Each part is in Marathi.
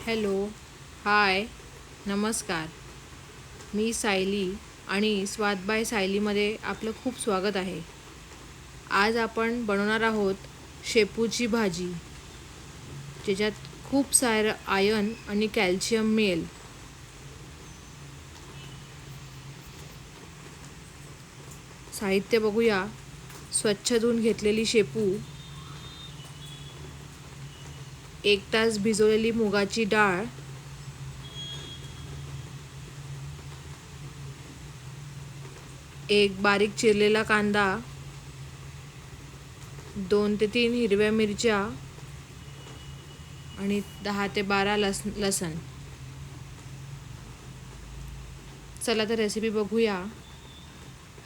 हॅलो, हाय, नमस्कार. मी सायली आणि स्वाद बाय सायलीमध्ये आपलं खूप स्वागत आहे. आज आपण बनवणार आहोत शेपूची भाजी, ज्याच्यात खूप सारं आयर्न आणि कॅल्शियम मिळेल. साहित्य बघूया. स्वच्छ धुवून घेतलेली शेपू, 1 तास भिजवलेली मुगाची डाळ, एक बारीक चिरलेला कांदा, 2 ते 3 हिरव्या मिरच्या आणि 10 ते 12 लसण. चला तर रेसिपी बघूया.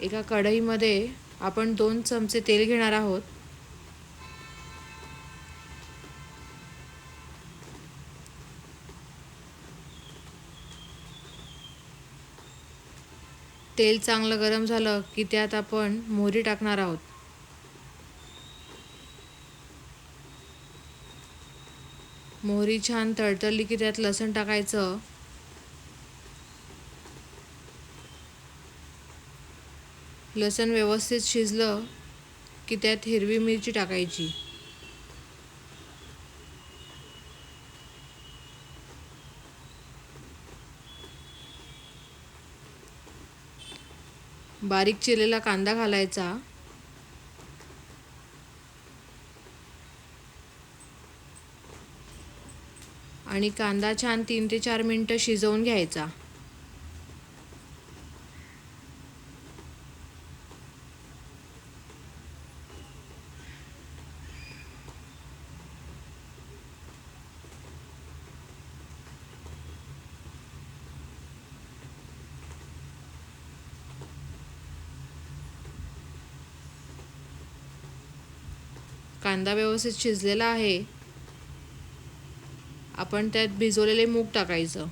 एका कढईमध्ये आपण 2 चमचे तेल घेणार आहोत. तेल चांगलं गरम झालं की त्यात आपण मोहरी टाकणार आहोत. मोहरी छान तळतळली की त्यात लसण टाकायचं. लसण व्यवस्थित शिजलं की त्यात हिरवी मिरची टाकायची. बारीक चिरलेला कांदा घालायचा. आणि कांदा छान 3 ते 4 मिनटं शिजवून घ्यायचा. कांदा व्यवस्थित शिजलेला आहे. आपण त्यात भिजवलेले मूग टाकायचं.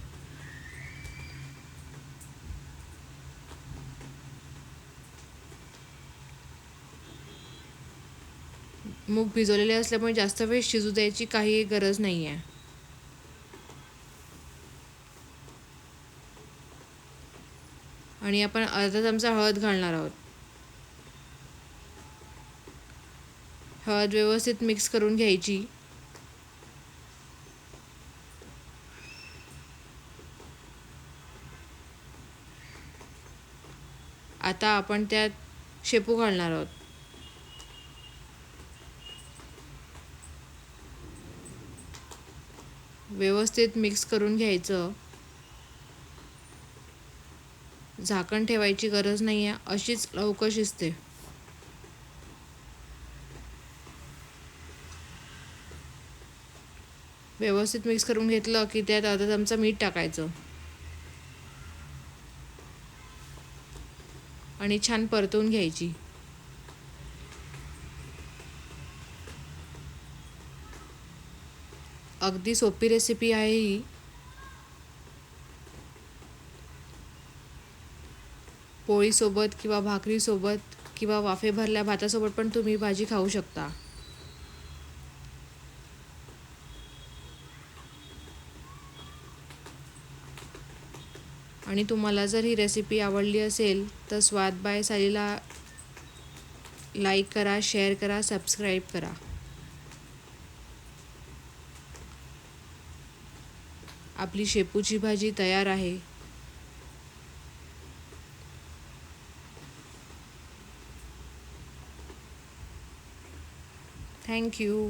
मूग भिजवलेले असल्यामुळे जास्त वेळ शिजू द्यायची काही गरज नाही आहे. आणि आपण अर्धा चमचा हळद घालणार आहोत. हळद व्यवस्थित मिक्स करून घ्यायची. आता आपण त्यात शेपू घालणार आहोत. व्यवस्थित मिक्स करून घ्यायचं. झाकण ठेवायची गरज नाही आहे, अशीच लवकर शिजते. व्यवस्थित मिक्स करून घेतलं की त्यात अर्धा चमचा मीठ टाकायचं आणि छान परतवून घ्यायची. अगदी सोपी रेसिपी आहे ही. पोळीसोबत किंवा भाकरीसोबत किंवा वाफे भरल्या भातासोबत पण तुम्ही भाजी खाऊ शकता. आणि तुम्हाला जर ही रेसिपी आवडली असेल तर स्वाद बाय सालीला लाईक करा, शेअर करा, सबस्क्राईब करा. आपली शेपूची भाजी तयार आहे. थँक्यू.